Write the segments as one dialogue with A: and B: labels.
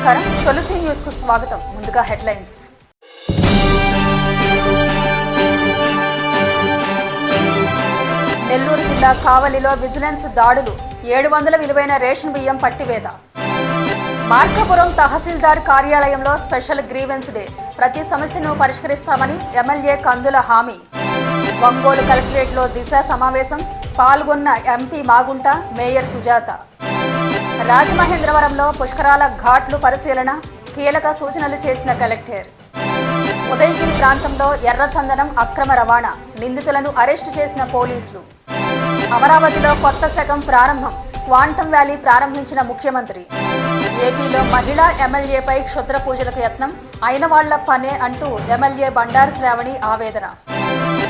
A: నమస్కారం. తులసి న్యూస్ కు స్వాగతం. ముందుగా హెడ్లైన్స్. నెల్లూరు జిల్లా కావలిలో విజిలెన్స్ దాడులు, 700 విలువైన రేషన్ బియ్యం పట్టివేత. మార్కాపురం తహసీల్దార్ కార్యాలయంలో స్పెషల్ గ్రీవెన్స్ డే, ప్రతి సమస్యను పరిష్కరిస్తామని ఎమ్మెల్యే కందుల హామీ. ఒంగోలు కలెక్టరేట్లో దిశ సమావేశం, పాల్గొన్న ఎంపీ మాగుంట, మేయర్ సుజాత. రాజమహేంద్రవరంలో పుష్కరాల ఘాట్లు పరిశీలన, కీలక సూచనలు చేసిన కలెక్టర్. ఉదయగిరి ప్రాంతంలో ఎర్రచందనం అక్రమ రవాణా, నిందితులను అరెస్టు చేసిన పోలీసులు. అమరావతిలో కొత్త శకం ప్రారంభం, క్వాంటమ్ వ్యాలీ ప్రారంభించిన ముఖ్యమంత్రి. ఏపీలో మహిళా ఎమ్మెల్యేపై క్షుద్ర పూజలకు యత్నం, అయిన వాళ్ల పనే అంటూ ఎమ్మెల్యే బండారు శ్రావణి ఆవేదన.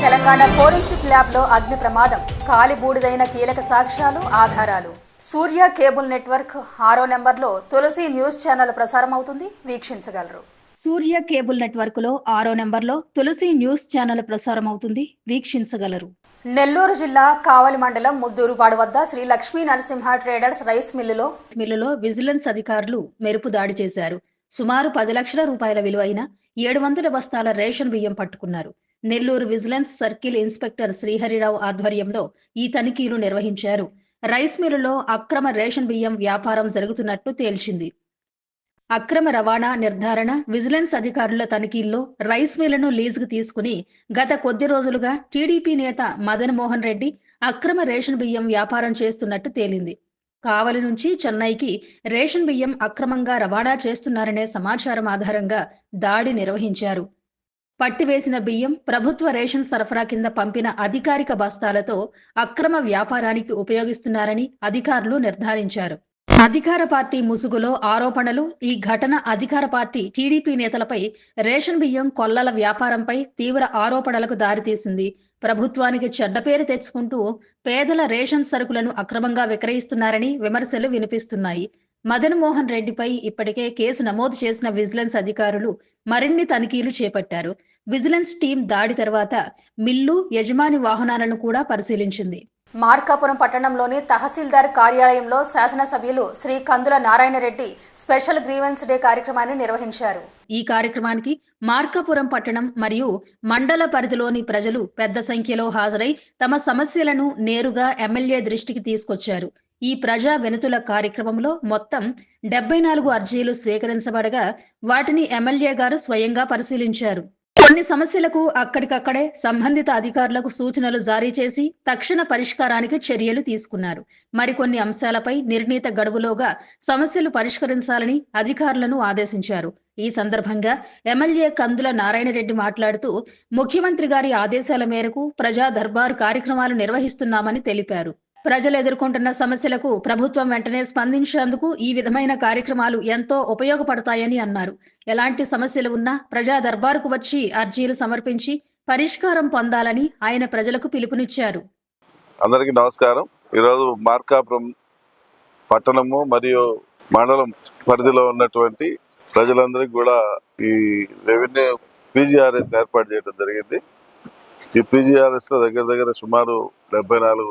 A: తెలంగాణ ఫోరెన్సిక్ ల్యాబ్లో అగ్ని ప్రమాదం, కాలిబూడిదైన కీలక సాక్ష్యాలు, ఆధారాలు. సూర్య కేబుల్ నెట్వర్క్ 6వ నెంబర్లో తులసి న్యూస్ ఛానల్ ప్రసారం అవుతుంది, వీక్షించగలరు. సూర్య కేబుల్ నెట్వర్క్ లో 6వ నెంబర్లో తులసి న్యూస్ ఛానల్ ప్రసారం అవుతుంది, వీక్షించగలరు. నెల్లూరు జిల్లా కావలి మండలం ముద్దూరుపాడు వద్ద శ్రీ లక్ష్మీ నరసింహ ట్రేడర్స్ రైస్ మిల్లులో విజిలెన్స్ అధికారులు మెరుపు దాడి చేశారు. సుమారు 10 లక్షల రూపాయల విలువైన 700 బస్తాల రేషన్ బియ్యం పట్టుకున్నారు. Nellore vigilance circle inspector Srihari Rao ఆధ్వర్యంలో ఈ తనిఖీలు నిర్వహించారు. రైస్ మిల్లులో అక్రమ రేషన్ బియ్యం వ్యాపారం జరుగుతున్నట్టు తేల్చింది. అక్రమ రవాణా నిర్ధారణ, విజిలెన్స్ అధికారుల తనిఖీల్లో రైస్ మిల్లును లీజుకు తీసుకుని గత కొద్ది రోజులుగా టీడీపీ నేత మదన్ మోహన్ రెడ్డి అక్రమ రేషన్ బియ్యం వ్యాపారం చేస్తున్నట్టు తేలింది. కావలి నుంచి చెన్నైకి రేషన్ బియ్యం అక్రమంగా రవాణా చేస్తున్నారనే సమాచారం ఆధారంగా దాడి నిర్వహించారు. పట్టివేసిన బియ్యం ప్రభుత్వ రేషన్ సరఫరా కింద పంపిన అధికారిక బస్తాలతో అక్రమ వ్యాపారానికి ఉపయోగిస్తున్నారని అధికారులు నిర్ధారించారు. అధికార పార్టీ ముసుగులో ఆరోపణలు. ఈ ఘటన అధికార పార్టీ టీడీపీ నేతలపై రేషన్ బియ్యం కొల్లల వ్యాపారంపై తీవ్ర ఆరోపణలకు దారితీసింది. ప్రభుత్వానికి చెడ్డ పేరు తెచ్చుకుంటూ పేదల రేషన్ సరుకులను అక్రమంగా విక్రయిస్తున్నారని విమర్శలు వినిపిస్తున్నాయి. మదన్ మోహన్ రెడ్డిపై ఇప్పటికే కేసు నమోదు చేసిన విజిలెన్స్ అధికారులు మరిన్ని తనిఖీలు చేపట్టారు. విజిలెన్స్ టీం దాడి తర్వాత మిల్లు యజమాని వాహనాలను కూడా పరిశీలించింది. మార్కాపురం పట్టణంలోని తహసీల్దార్ కార్యాలయంలో శాసనసభ్యులు శ్రీ కందుల నారాయణరెడ్డి స్పెషల్ గ్రీవెన్స్ డే కార్యక్రమాన్ని నిర్వహించారు. ఈ కార్యక్రమానికి మార్కాపురం పట్టణం మరియు మండల పరిధిలోని ప్రజలు పెద్ద సంఖ్యలో హాజరై తమ సమస్యలను నేరుగా ఎమ్మెల్యే దృష్టికి తీసుకొచ్చారు. ఈ ప్రజా వినతుల కార్యక్రమంలో మొత్తం 74 అర్జీలు స్వీకరించబడగా వాటిని ఎమ్మెల్యే గారు స్వయంగా పరిశీలించారు. కొన్ని సమస్యలకు అక్కడికక్కడే సంబంధిత అధికారులకు సూచనలు జారీ చేసి తక్షణ పరిష్కారానికి చర్యలు తీసుకున్నారు. మరికొన్ని అంశాలపై నిర్ణీత గడువులోగా సమస్యలు పరిష్కరించాలని అధికారులను ఆదేశించారు. ఈ సందర్భంగా ఎమ్మెల్యే కందుల నారాయణరెడ్డి మాట్లాడుతూ ముఖ్యమంత్రి గారి ఆదేశాల మేరకు ప్రజా దర్బారు కార్యక్రమాలు నిర్వహిస్తున్నామని తెలిపారు. ప్రజలు ఎదుర్కొంటున్న సమస్యలకు ప్రభుత్వం వెంటనే స్పందించేందుకు ఈ విధమైన కార్యక్రమాలు ఎంతో ఉపయోగపడతాయని అన్నారు. ఎలాంటి సమస్యలు ఉన్నా ప్రజా దర్బారుకు వచ్చి అర్జీలు సమర్పించి పరిష్కారం పొందాలని ఆయన ప్రజలకు పిలుపునిచ్చారు.
B: అందరికీ నమస్కారం. ఈరోజు మార్కాపురం పట్టణము మరియు మండలం పరిధిలో ఉన్నటువంటి ప్రజలందరికీ కూడా ఈ రెవెన్యూ పీజీఆర్ఎస్ ఏర్పాటు చేయడం జరిగింది. ఈ పీజీఆర్ఎస్ లో దగ్గర సుమారు 74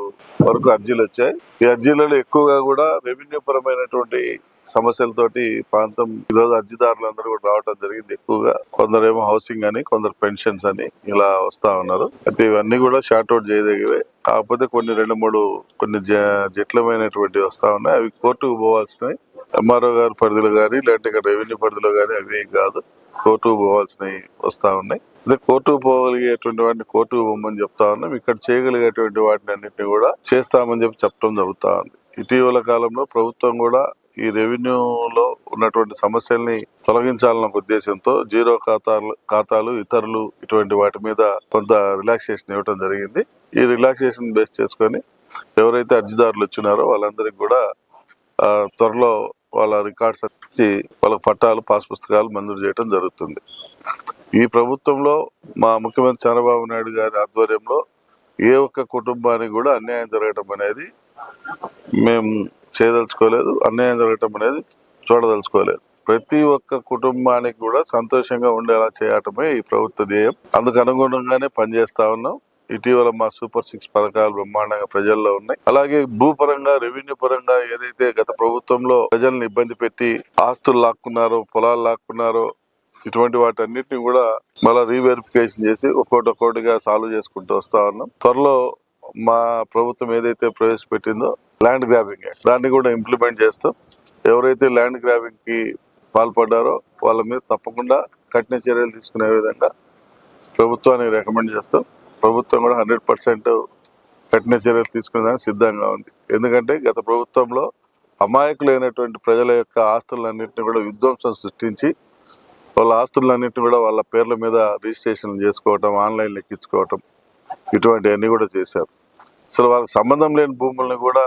B: వరకు అర్జీలు వచ్చాయి. ఈ అర్జీలలో ఎక్కువగా కూడా రెవెన్యూ పరమైనటువంటి సమస్యలతోటి ప్రాంతం ఈరోజు అర్జీదారులందరూ కూడా రావడం జరిగింది. ఎక్కువగా కొందరేమో హౌసింగ్ అని, కొందరు పెన్షన్స్ అని ఇలా వస్తా ఉన్నారు. అయితే ఇవన్నీ కూడా షార్ట్ అవుట్ చేయదగివే. కాకపోతే కొన్ని 2-3 జట్లమైనటువంటి వస్తా ఉన్నాయి. అవి కోర్టుకు పోవాల్సినవి. ఎంఆర్ఓ గారి పరిధిలో కానీ లేదంటే ఇక్కడ రెవెన్యూ పరిధిలో కానీ అవి కాదు, కోర్టుకు పోవాల్సినవి వస్తా ఉన్నాయి. అదే కోర్టుకు పోగలిగేటువంటి వాటిని కోర్టుకు పోమని చెప్తా ఉన్నాం. ఇక్కడ చేయగలిగేటువంటి వాటిని అన్నింటినీ కూడా చేస్తామని చెప్పడం జరుగుతా ఉంది. ఇటీవల కాలంలో ప్రభుత్వం కూడా ఈ రెవెన్యూలో ఉన్నటువంటి సమస్యల్ని తొలగించాలన్న ఉద్దేశంతో జీరో ఖాతాలు ఇతరులు ఇటువంటి వాటి మీద కొంత రిలాక్సేషన్ ఇవ్వడం జరిగింది. ఈ రిలాక్సేషన్ బేస్ చేసుకొని ఎవరైతే అర్జీదారులు వచ్చినారో వాళ్ళందరికీ కూడా త్వరలో వాళ్ళ రికార్డ్స్ ఇచ్చి వాళ్ళకి పట్టాలు, పాస్ పుస్తకాలు మంజూరు చేయడం జరుగుతుంది. ఈ ప్రభుత్వంలో మా ముఖ్యమంత్రి చంద్రబాబు నాయుడు గారి ఆధ్వర్యంలో ఏ ఒక్క కుటుంబానికి కూడా అన్యాయం జరగటం అనేది మేము చేయదలుచుకోలేదు. అన్యాయం జరగటం అనేది చూడదలుచుకోలేదు. ప్రతి ఒక్క కుటుంబానికి కూడా సంతోషంగా ఉండేలా చేయటమే ఈ ప్రభుత్వ ధ్యేయం. అందుకు అనుగుణంగానే పనిచేస్తా ఉన్నాం. ఇటీవల మా సూపర్ 6 పథకాలు బ్రహ్మాండంగా ప్రజల్లో ఉన్నాయి. అలాగే భూపరంగా, రెవెన్యూ పరంగా ఏదైతే గత ప్రభుత్వంలో ప్రజల్ని ఇబ్బంది పెట్టి ఆస్తులు లాక్కున్నారో, పొలాలు లాక్కున్నారో, ఇటువంటి వాటన్నిటిని కూడా మళ్ళీ రీవెరిఫికేషన్ చేసి ఒక్కొక్కటిగా సాల్వ్ చేసుకుంటూ వస్తా ఉన్నాం. త్వరలో మా ప్రభుత్వం ఏదైతే ప్రవేశపెట్టిందో ల్యాండ్ గ్రాబింగ్ యాక్ట్, దాన్ని కూడా ఇంప్లిమెంట్ చేస్తాం. ఎవరైతే ల్యాండ్ గ్రాబింగ్ కి పాల్పడ్డారో వాళ్ళ మీద తప్పకుండా కఠిన చర్యలు తీసుకునే విధంగా ప్రభుత్వానికి రికమెండ్ చేస్తాం. ప్రభుత్వం కూడా 100% కఠిన చర్యలు తీసుకునేదానికి సిద్ధంగా ఉంది. ఎందుకంటే గత ప్రభుత్వంలో అమాయకులైనటువంటి ప్రజల యొక్క ఆస్తులన్నింటినీ కూడా విధ్వంసం సృష్టించి వాళ్ళ ఆస్తులన్నింటినీ కూడా వాళ్ళ పేర్ల మీద రిజిస్ట్రేషన్ చేసుకోవటం, ఆన్లైన్ లెక్కించుకోవటం, ఇటువంటివన్నీ కూడా చేశారు. అసలు వాళ్ళకి సంబంధం లేని భూములను కూడా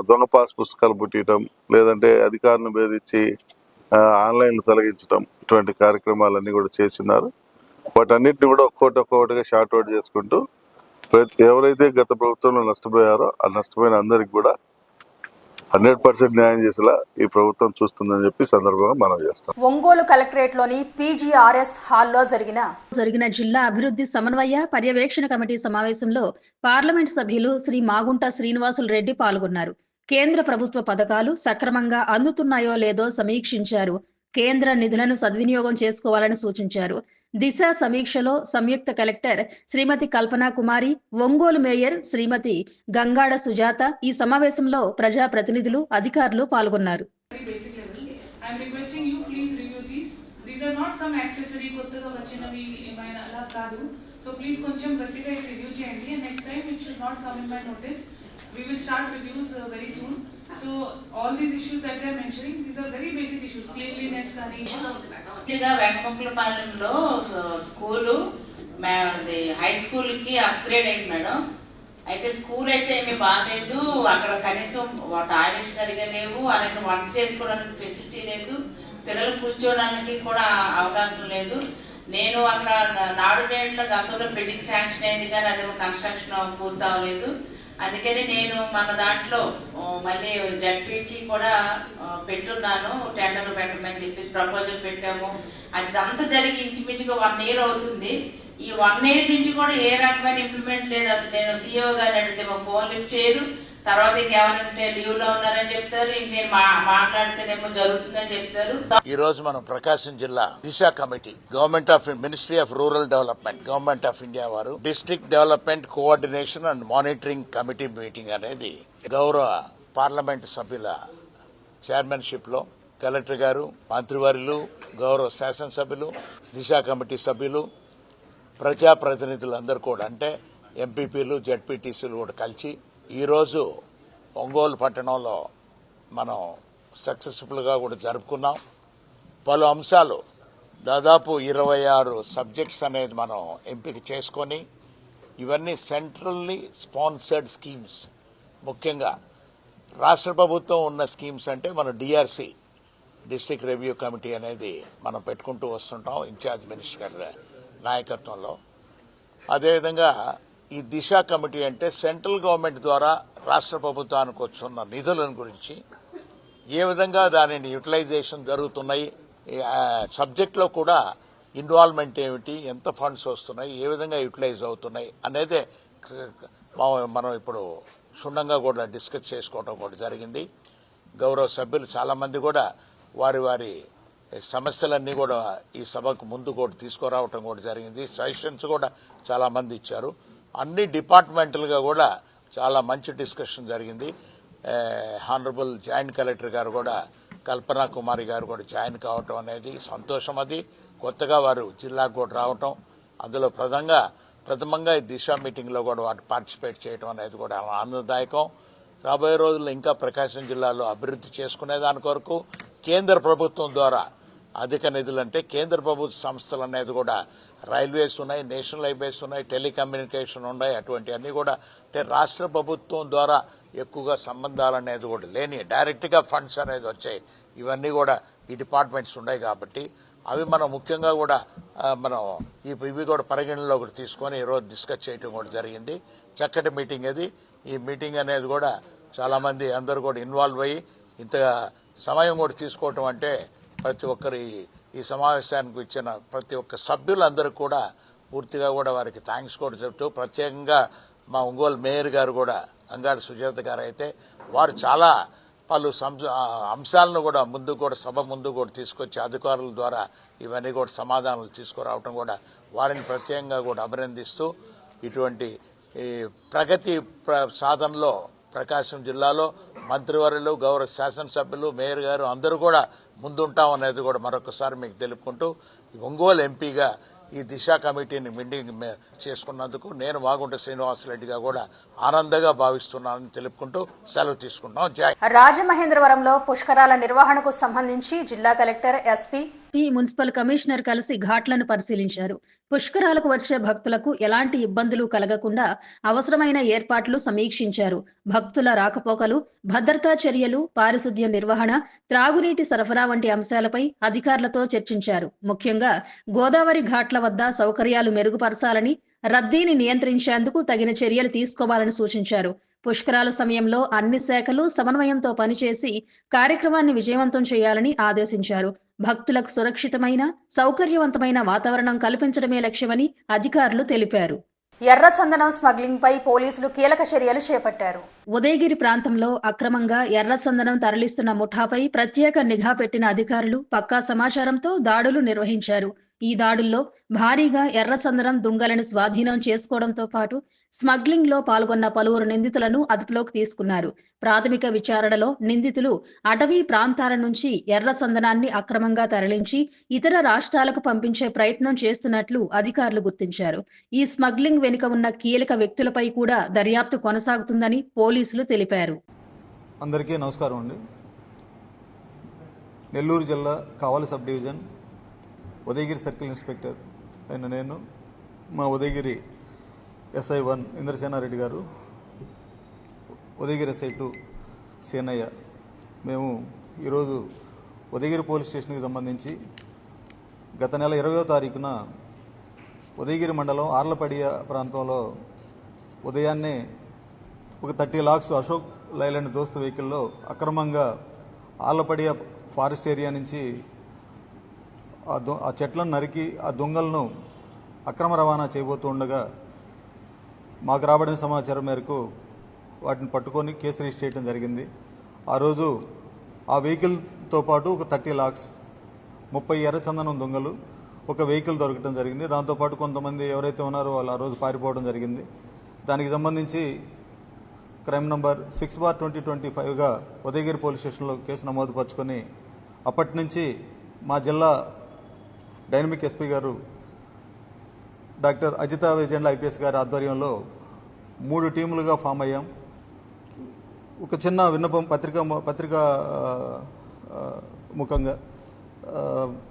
B: దొంగ పాస్ పుస్తకాలు పుట్టియటం, లేదంటే అధికారులను బెదిరించి ఆన్లైన్లు తొలగించడం, ఇటువంటి కార్యక్రమాలన్నీ కూడా చేస్తున్నారు. వాటన్నిటిని కూడా ఒక్కొక్కటిగా షార్ట్ అవుట్ చేసుకుంటూ ఎవరైతే గత ప్రభుత్వంలో నష్టపోయారో ఆ నష్టపోయిన అందరికి కూడా 100% న్యాయం చేసేలా ఈ ప్రభుత్వం చూస్తుందని చెప్పి సందర్భంగా మనం చేస్తాం.
A: ఒంగోలు కలెక్టరేట్ లోని PGRS హాల్లో జరిగిన
C: జిల్లా అభివృద్ధి సమన్వయ పర్యవేక్షణ కమిటీ సమావేశంలో పార్లమెంట్ సభ్యులు శ్రీ మాగుంట శ్రీనివాసులు రెడ్డి పాల్గొన్నారు. కేంద్ర ప్రభుత్వ పథకాలు సక్రమంగా అందుతున్నాయో లేదో సమీక్షించారు. కేంద్ర నిధులను సద్వినియోగం చేసుకోవాలని సూచించారు. దిశ సమీక్షలో సంయుక్త కలెక్టర్ శ్రీమతి కల్పనా కుమారి, ఒంగోలు మేయర్ శ్రీమతి గంగాడ సుజాత, ఈ సమావేశంలో ప్రజా ప్రతినిధులు, అధికారులు పాల్గొన్నారు.
D: We will start reviews very soon. So all these issues that they are mentioning, these are very basic issues. Cleanliness,
E: ఇదిగా వెంకపంపులపాలెంలో స్కూలు హై స్కూల్ కి అప్గ్రేడ్ అయింది మేడం. అయితే స్కూల్ అయితే ఏమీ బాగాలేదు. అక్కడ కనీసం టాయిలెట్ సరిగా లేవు, అనేక వంట చేసుకోవడానికి ఫెసిలిటీ లేదు, పిల్లలు కూర్చోడానికి కూడా అవకాశం లేదు. నేను అక్కడ నాడు నేడులో గతంలో బిల్డింగ్ శాంక్షన్ అయింది కానీ అది కన్స్ట్రక్షన్ పూర్తి అవ్వలేదు. అందుకని నేను మన దాంట్లో మళ్ళీ జడ్పీకి కూడా పెట్టున్నాను, టెండర్లు పెట్టమని చెప్పేసి ప్రపోజల్ పెట్టాము. అది అంతా జరిగి ఇంచుమించుగా 1 year అవుతుంది. ఈ 1 year నుంచి కూడా ఏ రకమైన ఇంప్లిమెంట్ లేదు. అసలు నేను CEO గారిని అడిగితే మా ఫోన్ లిఫ్ట్ చేయరు. తర్వాత ఇంకెవరంటే లీవ్ లో ఉన్నారని చెప్తారు, ఇంకేం మాట్లాడితేనేమో జరుగుతుందని చెప్తారు.
F: ఈ రోజు మనం ప్రకాశం జిల్లా Disha committee, government of ministry of rural development, government of India వారు district development coordination and monitoring committee meeting అనేది గౌరవ పార్లమెంట్ సభ్యుల చైర్మన్షిప్ లో కలెక్టర్ గారు, మంత్రివర్యులు, గౌరవ శాసనసభ్యులు, దిశ కమిటీ సభ్యులు, ప్రజాప్రతినిధులందరూ కూడా అంటే ఎంపీపీలు, జడ్పీటీసీలు కూడా కలిసి ఈరోజు ఒంగోలు పట్టణంలో మనం సక్సెస్ఫుల్గా కూడా జరుపుకున్నాం. పలు అంశాలు దాదాపు 26 సబ్జెక్ట్స్ అనేది మనం ఎంపిక చేసుకొని, ఇవన్నీ సెంట్రల్లీ స్పాన్సర్డ్ స్కీమ్స్. ముఖ్యంగా రాష్ట్ర ప్రభుత్వం ఉన్న స్కీమ్స్ అంటే మన DRC, డిస్ట్రిక్ట్ రివ్యూ కమిటీ అనేది మనం పెట్టుకుంటూ వస్తుంటాం ఇన్ఛార్జ్ మినిస్టర్ గారి నాయకత్వంలో. అదేవిధంగా ఈ దిశ కమిటీ అంటే సెంట్రల్ గవర్నమెంట్ ద్వారా రాష్ట్ర ప్రభుత్వానికి వస్తున్న నిధులను గురించి ఏ విధంగా దానిని యూటిలైజేషన్ జరుగుతున్నాయి, సబ్జెక్ట్లో కూడా ఇన్వాల్వ్మెంట్ ఏమిటి, ఎంత ఫండ్స్ వస్తున్నాయి, ఏ విధంగా యూటిలైజ్ అవుతున్నాయి అనేది మనం ఇప్పుడు క్షుణ్ణంగా కూడా డిస్కస్ చేసుకోవడం కూడా జరిగింది. గౌరవ సభ్యులు చాలామంది కూడా వారి సమస్యలన్నీ కూడా ఈ సభకు ముందు కూడా తీసుకురావటం కూడా జరిగింది. సజెషన్స్ కూడా చాలామంది ఇచ్చారు. అన్ని డిపార్ట్మెంటల్గా కూడా చాలా మంచి డిస్కషన్ జరిగింది. హానరబుల్ జాయింట్ కలెక్టర్ గారు కూడా, కల్పనా కుమారి గారు కూడా జాయిన్ కావటం అనేది సంతోషం. అది కొత్తగా వారు జిల్లాకు కూడా రావటం, అందులో ప్రథమంగా ఈ దిశ మీటింగ్లో కూడా వారు పార్టిసిపేట్ చేయడం అనేది కూడా ఆనందదాయకం. రాబోయే రోజుల్లో ఇంకా ప్రకాశం జిల్లాలో అభివృద్ధి చేసుకునే దాని కొరకు కేంద్ర ప్రభుత్వం ద్వారా అధిక నిధులు, అంటే కేంద్ర ప్రభుత్వ సంస్థలు అనేది కూడా రైల్వేస్ ఉన్నాయి, నేషనల్ హైవేస్ ఉన్నాయి, టెలికమ్యూనికేషన్ ఉన్నాయి, అటువంటివన్నీ కూడా అంటే రాష్ట్ర ప్రభుత్వం ద్వారా ఎక్కువగా సంబంధాలు అనేది కూడా లేని డైరెక్ట్గా ఫండ్స్ అనేది వచ్చాయి. ఇవన్నీ కూడా ఈ డిపార్ట్మెంట్స్ ఉన్నాయి కాబట్టి అవి మనం ముఖ్యంగా కూడా మనం ఇవి కూడా పరిగణనలో కూడా తీసుకొని ఈరోజు డిస్కస్ చేయడం కూడా జరిగింది. చక్కటి మీటింగ్ అది. ఈ మీటింగ్ అనేది కూడా చాలామంది అందరూ కూడా ఇన్వాల్వ్ అయ్యి ఇంత సమయం కూడా తీసుకోవటం అంటే ప్రతి ఒక్కరి ఈ సమావేశానికి ఇచ్చిన ప్రతి ఒక్క సభ్యులందరూ కూడా పూర్తిగా కూడా వారికి థ్యాంక్స్ కూడా చెప్తూ, ప్రత్యేకంగా మా ఒంగోలు మేయర్ గారు కూడా అంగాడి సుజాత గారు అయితే వారు చాలా పలు అంశాలను కూడా సభ ముందు కూడా తీసుకొచ్చి అధికారుల ద్వారా ఇవన్నీ కూడా సమాధానాలు తీసుకురావటం కూడా వారిని ప్రత్యేకంగా కూడా అభినందిస్తూ, ఇటువంటి ఈ ప్రగతి సాధనలో ప్రకాశం జిల్లాలో మంత్రివర్యులు, గౌరవ శాసనసభ్యులు, మేయర్ గారు అందరూ కూడా ముందుంటాం అనేది కూడా మరొకసారి మీకు తెలుపుకుంటూ, ఒంగోలు ఎంపీగా ఈ దిశ కమిటీని మీటింగ్ చేసుకున్నందుకు నేను మాగుంట శ్రీనివాసరెడ్డిగా కూడా ఆనందంగా భావిస్తున్నానని తెలుపుకుంటూ సెలవు తీసుకుంటాం. జై.
A: రాజమహేంద్రవరంలో పుష్కరాల నిర్వహణకు సంబంధించి జిల్లా కలెక్టర్, ఎస్పీ,
C: మున్సిపల్ కమిషనర్ కలిసి ఘాట్లను పరిశీలించారు. పుష్కరాలకు వచ్చే భక్తులకు ఎలాంటి ఇబ్బందులు కలగకుండా అవసరమైన ఏర్పాట్లు సమీక్షించారు. భక్తుల రాకపోకలు, భద్రతా చర్యలు, పారిశుద్ధ్య నిర్వహణ, త్రాగునీటి సరఫరా వంటి అంశాలపై అధికారులతో చర్చించారు. ముఖ్యంగా గోదావరి ఘాట్ల వద్ద సౌకర్యాలు మెరుగుపరచాలని, రద్దీని నియంత్రించేందుకు తగిన చర్యలు తీసుకోవాలని సూచించారు. పుష్కరాల సమయంలో అన్ని శాఖలు సమన్వయంతో పనిచేసి కార్యక్రమాన్ని విజయవంతం చేయాలని ఆదేశించారు. భక్తులకు సురక్షితమైన, సౌకర్యవంతమైన వాతావరణం కల్పించడమే లక్ష్యమని అధికారులు తెలిపారు.
A: ఎర్రచందనం స్మగ్లింగ్ పై పోలీసులు కీలక చర్యలు చేపట్టారు.
C: ఉదయగిరి ప్రాంతంలో అక్రమంగా ఎర్రచందనం తరలిస్తున్న ముఠాపై ప్రత్యేక నిఘా పెట్టిన అధికారులు పక్కా సమాచారంతో దాడులు నిర్వహించారు. ఈ దాడుల్లో భారీగా ఎర్రచందనం దుంగలను స్వాధీనం చేసుకోవడంతో పాటు స్మగ్లింగ్ లో పాల్గొన్న పలువురు నిందితులను అదుపులోకి తీసుకున్నారు. ప్రాథమిక విచారణలో నిందితులు అటవీ ప్రాంతాల నుంచి ఎర్రచందనాన్ని అక్రమంగా తరలించి ఇతర రాష్ట్రాలకు పంపించే ప్రయత్నం చేస్తున్నట్లు అధికారులు గుర్తించారు. ఈ స్మగ్లింగ్ వెనుక ఉన్న కీలక వ్యక్తులపై కూడా దర్యాప్తు కొనసాగుతుందని పోలీసులు తెలిపారు.
G: అందరికీ నమస్కారం అండి. నెల్లూరు జిల్లా Kavali sub division Udayagiri circle inspector అయిన నేను, మా ఉదయగిరి SI1 ఇంద్రసేనారెడ్డి గారు, ఉదయగిరి SI2 సేనయ్య, మేము ఈరోజు ఉదయగిరి పోలీస్ స్టేషన్కి సంబంధించి గత నెల 20వ తారీఖున ఉదయగిరి మండలం ఆర్లపడియ ప్రాంతంలో ఉదయాన్నే ఒక 30 లాక్స్ అశోక్ లైలాండ్ దోస్తు వెహికల్లో అక్రమంగా ఆర్లపడియ ఫారెస్ట్ ఏరియా నుంచి ఆ చెట్లను నరికి ఆ దొంగలను అక్రమ రవాణా చేయబోతూ ఉండగా మాకు రాబడిన సమాచారం మేరకు వాటిని పట్టుకొని కేసు రిజిస్టర్ చేయడం జరిగింది. ఆ రోజు ఆ వెహికల్తో పాటు ఒక 30 లాక్స్ 30 ఎర్రచందనం దొంగలు, ఒక వెహికల్ దొరకడం జరిగింది. దాంతోపాటు కొంతమంది ఎవరైతే ఉన్నారో వాళ్ళు ఆ రోజు పారిపోవడం జరిగింది. దానికి సంబంధించి క్రైమ్ నంబర్ 6/2025గా ఉదయగిరి పోలీస్ స్టేషన్లో కేసు నమోదు పరుచుకొని అప్పటి నుంచి మా జిల్లా డైనమిక్ ఎస్పీ గారు డాక్టర్ అజితా విజయండ్ల IPS గారి ఆధ్వర్యంలో 3 టీములుగా ఫామ్ అయ్యాం. ఒక చిన్న విన్నపం పత్రికా ముఖంగా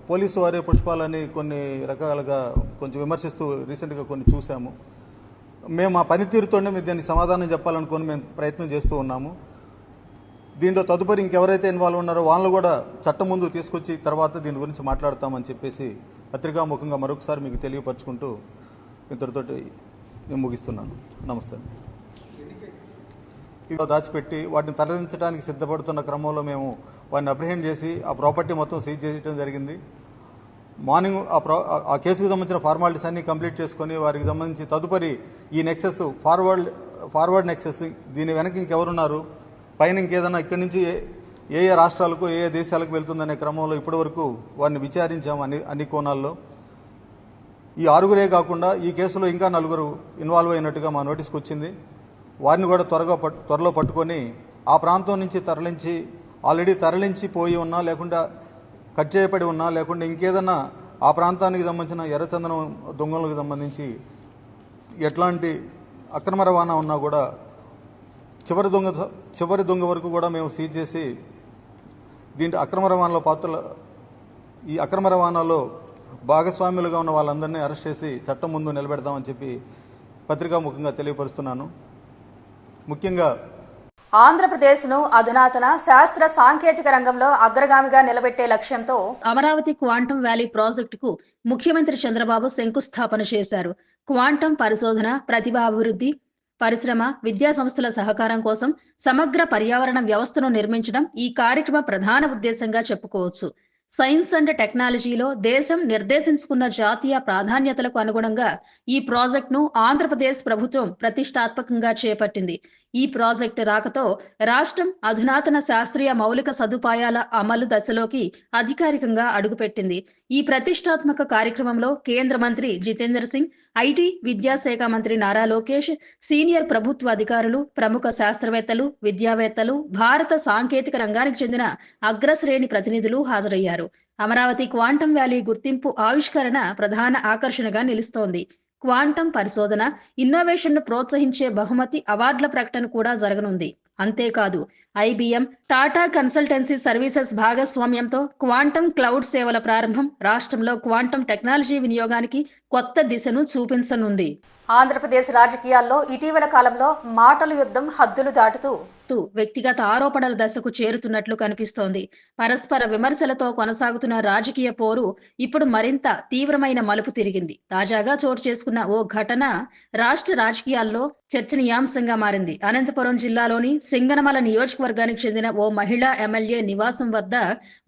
G: పోలీసు వారే పుష్పాలని కొన్ని రకాలుగా కొంచెం విమర్శిస్తూ రీసెంట్గా కొన్ని చూసాము. మేము ఆ పనితీరుతోనే మీరు దీనికి సమాధానం చెప్పాలనుకొని మేము ప్రయత్నం చేస్తూ ఉన్నాము. దీంట్లో తదుపరి ఇంకెవరైతే ఇన్వాల్వ్ ఉన్నారో వాళ్ళు కూడా చట్టం ముందు తీసుకొచ్చి తర్వాత దీని గురించి మాట్లాడతామని చెప్పేసి పత్రికాముఖంగా మరొకసారి మీకు తెలియపరచుకుంటూ ఇంతటితోటి నేను ముగిస్తున్నాను. నమస్తే. ఇవి దాచిపెట్టి వాటిని తరలించడానికి సిద్ధపడుతున్న క్రమంలో మేము వాటిని అప్రిహెండ్ చేసి ఆ ప్రాపర్టీ మొత్తం సీజ్ చేయడం జరిగింది. మార్నింగ్ ఆ కేసుకు సంబంధించిన ఫార్మాలిటీస్ అన్ని కంప్లీట్ చేసుకొని వారికి సంబంధించి తదుపరి ఈ నెక్సెస్ ఫార్వర్డ్ నెక్సెస్, దీని వెనక ఇంకెవరున్నారు, పైన ఇంకేదన్నా ఇక్కడి నుంచి ఏ రాష్ట్రాలకు ఏ దేశాలకు వెళ్తుందనే క్రమంలో ఇప్పటివరకు వారిని విచారించాము అన్ని కోణాల్లో. ఈ 6గురే కాకుండా ఈ కేసులో ఇంకా 4 ఇన్వాల్వ్ అయినట్టుగా మా నోటీస్కి వచ్చింది. వారిని కూడా త్వరలో పట్టుకొని ఆ ప్రాంతం నుంచి ఆల్రెడీ తరలించి పోయి ఉన్నా, లేకుండా కట్ చేయబడి ఉన్నా, లేకుండా ఇంకేదన్నా ఆ ప్రాంతానికి సంబంధించిన ఎర్రచందనం దొంగలకు సంబంధించి ఎట్లాంటి అక్రమ రవాణా ఉన్నా కూడా చివరి దొంగ వరకు కూడా మేము సీజ్ చేసి దీంట్లో ఈ అక్రమ రవాణాలో భాగస్వాములుగా ఉన్న వాళ్ళందరినీ అరెస్ట్ చేసి చట్టం ముందు నిలబెడతామని చెప్పి పత్రికాముఖంగా తెలియపరుస్తున్నాను. ముఖ్యంగా
A: ఆంధ్రప్రదేశ్ను అధునాతన శాస్త్ర సాంకేతిక రంగంలో అగ్రగామిగా నిలబెట్టే లక్ష్యంతో
C: అమరావతి క్వాంటం వ్యాలీ ప్రాజెక్టుకు ముఖ్యమంత్రి చంద్రబాబు శంకుస్థాపన చేశారు. క్వాంటం పరిశోధన, ప్రతిభాభివృద్ధి, పరిశ్రమ, విద్యా సంస్థల సహకారం కోసం సమగ్ర పర్యావరణ వ్యవస్థను నిర్మించడం ఈ కార్యక్రమ ప్రధాన ఉద్దేశంగా చెప్పుకోవచ్చు. సైన్స్ అండ్ టెక్నాలజీలో దేశం నిర్దేశించుకున్న జాతీయ ప్రాధాన్యతలకు అనుగుణంగా ఈ ప్రాజెక్టును ఆంధ్రప్రదేశ్ ప్రభుత్వం ప్రతిష్టాత్మకంగా చేపట్టింది. ఈ ప్రాజెక్టు రాకతో రాష్ట్రం అధునాతన శాస్త్రీయ మౌలిక సదుపాయాల అమలు దశలోకి అధికారికంగా అడుగుపెట్టింది. ఈ ప్రతిష్టాత్మక కార్యక్రమంలో కేంద్ర మంత్రి జితేంద్ర సింగ్, ఐటీ విద్యాశాఖ మంత్రి నారా లోకేష్, సీనియర్ ప్రభుత్వ అధికారులు, ప్రముఖ శాస్త్రవేత్తలు, విద్యావేత్తలు, భారత సాంకేతిక రంగానికి చెందిన అగ్రశ్రేణి ప్రతినిధులు హాజరయ్యారు. అమరావతి క్వాంటం వ్యాలీ గుర్తింపు ఆవిష్కరణ ప్రధాన ఆకర్షణగా నిలుస్తోంది. క్వాంటం పరిశోధన, ఇన్నోవేషన్ను ప్రోత్సహించే బహుమతి అవార్డుల ప్రకటన కూడా జరగనుంది. అంతేకాదు ఐబీఎం, టాటా కన్సల్టెన్సీ సర్వీసెస్ భాగస్వామ్యంతో క్వాంటం క్లౌడ్ సేవల ప్రారంభం రాష్ట్రంలో క్వాంటం టెక్నాలజీ వినియోగానికి కొత్త దిశను చూపించనుంది.
A: ఆంధ్రప్రదేశ్ రాజకీయాల్లో ఇటీవల కాలంలో మాటల యుద్ధం హద్దులు దాటుతూ
C: వ్యక్తిగత ఆరోపణల దశకు చేరుతున్నట్లు కనిపిస్తోంది. పరస్పర విమర్శలతో కొనసాగుతున్న రాజకీయ పోరు ఇప్పుడు మరింత తీవ్రమైన మలుపు తిరిగింది. తాజాగా చోటు చేసుకున్న ఓ ఘటన రాష్ట్ర రాజకీయాల్లో చర్చనీయాంశంగా మారింది. అనంతపురం జిల్లాలోని సింగనమల నియోజకవర్గానికి చెందిన ఓ మహిళా ఎమ్మెల్యే నివాసం వద్ద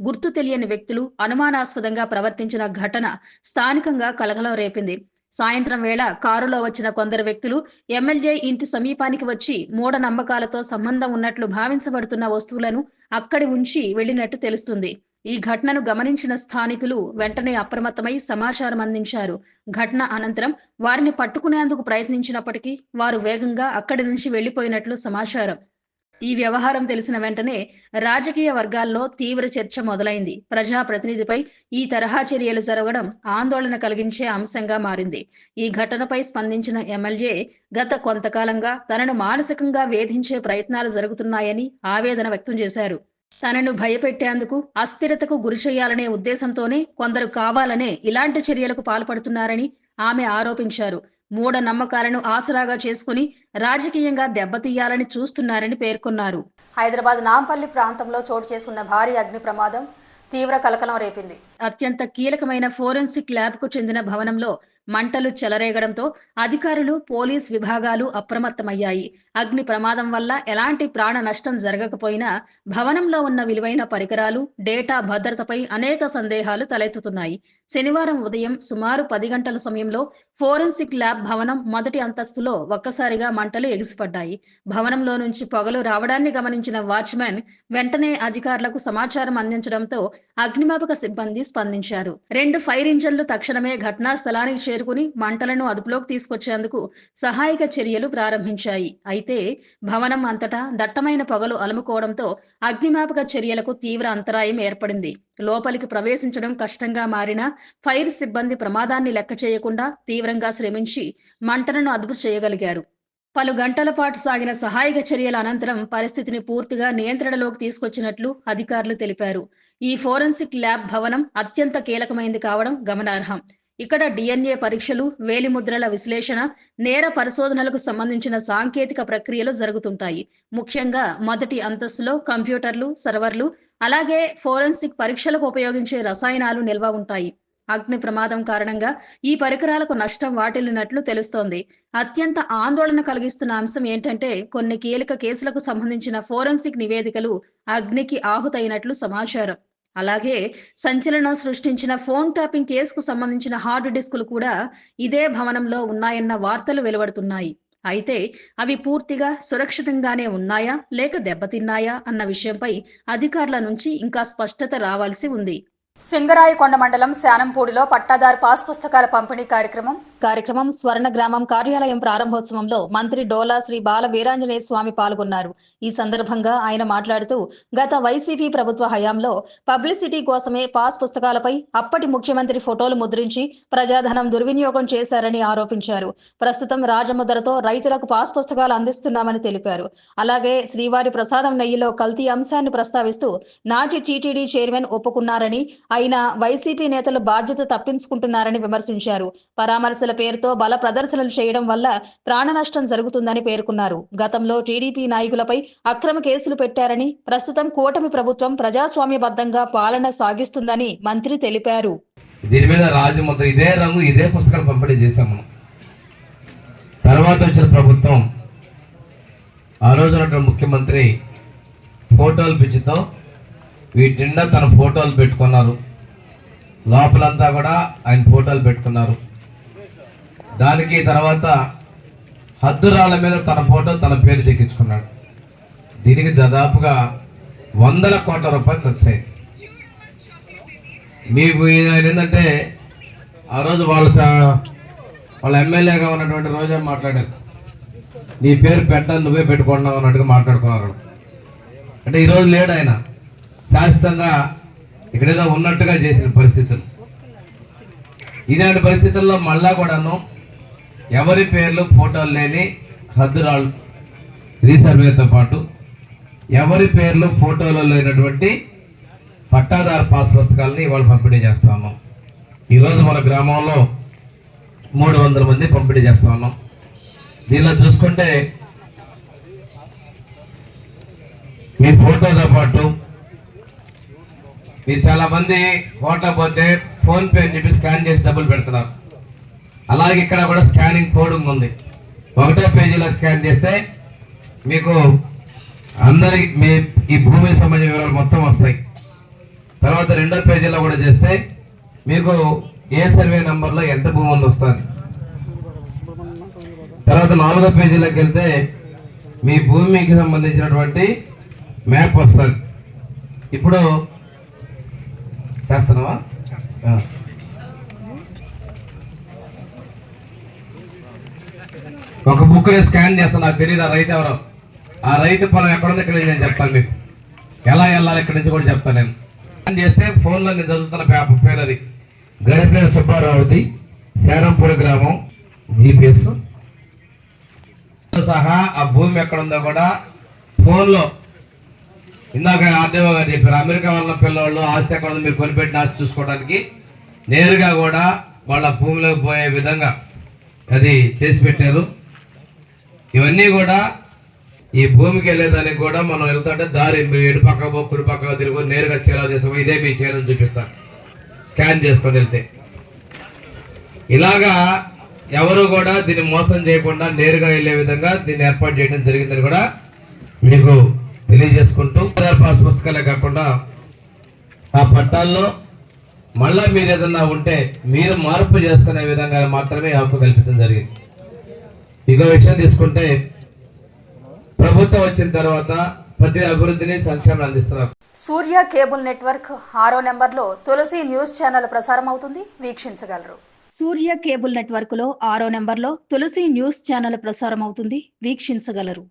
C: గుర్తు తెలియని వ్యక్తులు అనుమానాస్పదంగా ప్రవర్తించిన ఘటన స్థానికంగా కలకలం రేపింది. సాయంత్రం వేళ కారులో వచ్చిన కొందరు వ్యక్తులు ఎమ్మెల్యే ఇంటి సమీపానికి వచ్చి మూఢనమ్మకాలతో సంబంధం ఉన్నట్లు భావించబడుతున్న వస్తువులను అక్కడి ఉంచి వెళ్లినట్టు తెలుస్తుంది. ఈ ఘటనను గమనించిన స్థానికులు వెంటనే అప్రమత్తమై సమాచారం అందించారు. ఘటన అనంతరం వారిని పట్టుకునేందుకు ప్రయత్నించినప్పటికీ వారు వేగంగా అక్కడి నుంచి వెళ్లిపోయినట్లు సమాచారం. ఈ వ్యవహారం తెలిసిన వెంటనే రాజకీయ వర్గాల్లో తీవ్ర చర్చ మొదలైంది. ప్రజాప్రతినిధిపై ఈ తరహా చర్యలు జరగడం ఆందోళన కలిగించే అంశంగా మారింది. ఈ ఘటనపై స్పందించిన ఎమ్మెల్యే గత కొంతకాలంగా తనను మానసికంగా వేధించే ప్రయత్నాలు జరుగుతున్నాయని ఆవేదన వ్యక్తం చేశారు. తనను భయపెట్టేందుకు, అస్థిరతకు గురి చేయాలనే ఉద్దేశంతోనే కొందరు కావాలనే ఇలాంటి చర్యలకు పాల్పడుతున్నారని ఆమె ఆరోపించారు. మూఢ నమ్మకాలను ఆసరాగా చేసుకుని రాజకీయంగా దెబ్బతీయాలని చూస్తున్నారని పేర్కొన్నారు.
A: హైదరాబాద్ నాంపల్లి ప్రాంతంలో చోటు చేసుకున్న భారీ అగ్ని ప్రమాదం తీవ్ర కలకలం రేపింది.
C: అత్యంత కీలకమైన ఫోరెన్సిక్ ల్యాబ్ కు చెందిన భవనంలో మంటలు చెలరేగడంతో అధికారులు, పోలీస్ విభాగాలు అప్రమత్తమయ్యాయి. అగ్ని ప్రమాదం వల్ల ఎలాంటి ప్రాణ నష్టం జరగకపోయినా భవనంలో ఉన్న విలువైన పరికరాలు, డేటా భద్రతపై అనేక సందేహాలు తలెత్తుతున్నాయి. శనివారం ఉదయం సుమారు 10 గంటల సమయంలో ఫోరెన్సిక్ ల్యాబ్ భవనం మొదటి అంతస్తులో ఒక్కసారిగా మంటలు ఎగిసిపడ్డాయి. భవనంలో నుంచి పొగలు రావడాన్ని గమనించిన వాచ్మెన్ వెంటనే అధికారులకు సమాచారం అందించడంతో అగ్నిమాపక సిబ్బంది స్పందించారు. 2 ఫైర్ ఇంజన్లు తక్షణమే ఘటనా స్థలానికి చేరుకుని మంటలను అదుపులోకి తీసుకొచ్చేందుకు సహాయక చర్యలు ప్రారంభించాయి. అయితే భవనం అంతటా దట్టమైన పొగలు అలుముకోవడంతో అగ్నిమాపక చర్యలకు తీవ్ర అంతరాయం ఏర్పడింది. లోపలికి ప్రవేశించడం కష్టంగా మారినా ఫైర్ సిబ్బంది ప్రమాదాన్ని లెక్క చేయకుండా తీవ్రంగా శ్రమించి మంటలను అదుపు చేయగలిగారు. పలు గంటల పాటు సాగిన సహాయక చర్యల అనంతరం పరిస్థితిని పూర్తిగా నియంత్రణలోకి తీసుకొచ్చినట్లు అధికారులు తెలిపారు. ఈ ఫోరెన్సిక్ ల్యాబ్ భవనం అత్యంత కీలకమైంది కావడం గమనార్హం. ఇక్కడ DNA పరీక్షలు, వేలిముద్రల విశ్లేషణ, నేర పరిశోధనలకు సంబంధించిన సాంకేతిక ప్రక్రియలు జరుగుతుంటాయి. ముఖ్యంగా మొదటి అంతస్తులో కంప్యూటర్లు, సర్వర్లు, అలాగే ఫోరెన్సిక్ పరీక్షలకు ఉపయోగించే రసాయనాలు నిల్వ ఉంటాయి. అగ్ని ప్రమాదం కారణంగా ఈ పరికరాలకు నష్టం వాటిల్లినట్లు తెలుస్తోంది. అత్యంత ఆందోళన కలిగిస్తున్న అంశం ఏంటంటే కొన్ని కీలక కేసులకు సంబంధించిన ఫోరెన్సిక్ నివేదికలు అగ్నికి ఆహుతైనట్లు సమాచారం. అలాగే సంచలనం సృష్టించిన ఫోన్ ట్యాపింగ్ కేసుకు సంబంధించిన హార్డ్ డిస్కులు కూడా ఇదే భవనంలో ఉన్నాయన్న వార్తలు వెలువడుతున్నాయి. అయితే అవి పూర్తిగా సురక్షితంగానే ఉన్నాయా లేక దెబ్బతిన్నాయా అన్న విషయంపై అధికారుల నుంచి ఇంకా స్పష్టత రావాల్సి ఉంది.
A: సింగరాయకొండ మండలం శానంపూడిలో పట్టాదారు పాస్ పుస్తకాల పంపిణీ కార్యక్రమం
C: స్వర్ణ గ్రామం కార్యాలయం ప్రారంభోత్సవంలో మంత్రి డోలా శ్రీ బాల వీరాంజనేయ స్వామి పాల్గొన్నారు. ఈ సందర్భంగా ఆయన మాట్లాడుతూ గత వైసీపీ ప్రభుత్వ హయాంలో పబ్లిసిటీ కోసమే పాస్ పుస్తకాలపై అప్పటి ముఖ్యమంత్రి ఫోటోలు ముద్రించి ప్రజాధనం దుర్వినియోగం చేశారని ఆరోపించారు. ప్రస్తుతం రాజముద్రతో రైతులకు పాస్ పుస్తకాలు అందిస్తున్నామని తెలిపారు. అలాగే శ్రీవారి ప్రసాదం నెయ్యిలో కల్తీ అంశాన్ని ప్రస్తావిస్తూ నాటి టీటీడీ చైర్మన్ ఒప్పుకున్నారని, అయినా వైసీపీ నేతలు బాధ్యత తప్పించుకుంటున్నారని విమర్శించారు. పరామర్శల పేరుతో బల ప్రదర్శనలు చేయడం వల్ల ప్రాణ నష్టం జరుగుతుందని పేర్కొన్నారు. గతంలో టీడీపీ నాయకులపై అక్రమ కేసులు పెట్టారని, ప్రస్తుతం కూటమి ప్రభుత్వం ప్రజాస్వామ్యబద్ధంగా పాలన సాగిస్తుందని మంత్రి తెలిపారు.
H: దీని మీద రాజముద్ర ఇదే రంగు ఇదే పుస్తకాలు పంపిణీ చేశాము. తర్వాత వచ్చిన ప్రభుత్వం ఆ రోజున ముఖ్యమంత్రి ఫోటోలు పిచ్చితో వీటి నిండా తన ఫోటోలు పెట్టుకున్నారు. లోపలంతా కూడా ఆయన ఫోటోలు పెట్టుకున్నారు. దానికి తర్వాత హద్దురాళ్ళ మీద తన ఫోటో తన పేరు చెక్కించుకున్నాడు. దీనికి దాదాపుగా 100 కోట్ల రూపాయలు ఖర్చు అయ్యింది. మీకు ఆయన ఏంటంటే ఆ రోజు వాళ్ళ ఎమ్మెల్యేగా ఉన్నటువంటి రోజే మాట్లాడారు, నీ పేరు పెట్టని నువ్వే పెట్టుకున్నావు అన్నట్టుగా మాట్లాడుకున్నారు. అంటే ఈరోజు లేడు ఆయన, శాశ్వతంగా ఇక్కడేదో ఉన్నట్టుగా చేసిన పరిస్థితులు. ఇలాంటి పరిస్థితుల్లో మళ్ళా కూడాను ఎవరి పేర్లు ఫోటోలు లేని హద్దురాళ్ళు రీసర్వేతో పాటు ఎవరి పేర్లు ఫోటోలో లేనటువంటి పట్టాదారు పాస్ పుస్తకాలని ఇవాళ పంపిణీ చేస్తా ఉన్నాం. ఈరోజు మన గ్రామంలో 300 మంది పంపిణీ చేస్తా ఉన్నాం. దీనిలో చూసుకుంటే మీ ఫోటోతో పాటు మీరు చాలా మంది ఫోటో పోతే ఫోన్పే అని చెప్పి స్కాన్ చేసి డబ్బులు పెడుతున్నారు. అలాగే ఇక్కడ కూడా స్కానింగ్ కోడ్ ఉంది. 1వ పేజీలో స్కాన్ చేస్తే మీకు అందరికి మీ ఈ భూమికి సంబంధించిన వివరాలు మొత్తం వస్తాయి. తర్వాత 2వ పేజీలో కూడా చేస్తే మీకు ఏ సర్వే నంబర్లో ఎంత భూమి ఉందో వస్తుంది. తర్వాత 4వ పేజీలోకి వెళ్తే మీ భూమికి సంబంధించినటువంటి మ్యాప్ వస్తుంది. ఇప్పుడు చేస్తున్నావా? ఒక బుక్ స్కాన్ చేస్తాను, నాకు తెలియదు ఆ రైతు ఎవరో. ఆ రైతు పొలం ఎక్కడుంది ఇక్కడ నేను చెప్తాను, మీకు ఎలా వెళ్ళాలి ఇక్కడి నుంచి కూడా చెప్తాను. నేను స్కాన్ చేస్తే ఫోన్లో నేను చదువుతున్న పేరు అది గడిపేరు సుబ్బారావుది, శారంపూడి గ్రామం, GPS సహా ఆ భూమి ఎక్కడుందో కూడా ఫోన్లో. ఇందాక ఆర్డీఓ గారు చెప్పారు, అమెరికా వాళ్ళ పిల్లవాళ్ళు ఆస్తి ఎక్కడ ఉందో మీరు కొనిపెట్టిన ఆస్తి చూసుకోవడానికి నేరుగా కూడా వాళ్ళ భూమిలోకి పోయే విధంగా అది చేసి పెట్టారు. ఇవన్నీ కూడా ఈ భూమికి వెళ్ళేదానికి కూడా మనం వెళ్తుంటే దారి మీరు ఎటు పక్క కుడి పక్క తిరుగు నేరుగా చేలా దేశం ఇదే మీ చేయాలని చూపిస్తాను స్కాన్ చేసుకొని వెళ్తే. ఇలాగా ఎవరు కూడా దీన్ని మోసం చేయకుండా నేరుగా వెళ్ళే విధంగా దీన్ని ఏర్పాటు చేయడం జరిగిందని కూడా మీకు తెలియజేసుకుంటూ, పాస్ పుస్తకాలే కాకుండా ఆ పట్టాల్లో మళ్ళా మీరు ఏదన్నా ఉంటే మీరు మార్పు చేసుకునే విధంగా మాత్రమే హక్కు కల్పించడం జరిగింది. ఇంకో విషయం తీసుకుంటే ప్రభుత్వం వచ్చిన తర్వాత ప్రతి అభివృద్ధిని సంక్షేమం అందిస్తున్నారు.
A: సూర్య కేబుల్ నెట్వర్క్ 6వ నెంబర్లో తులసి న్యూస్ ఛానల్ ప్రసారం అవుతుంది, వీక్షించగలరు.
C: సూర్య కేబుల్ నెట్వర్క్ లో 6వ నెంబర్లో తులసి న్యూస్ ఛానల్ ప్రసారం అవుతుంది, వీక్షించగలరు.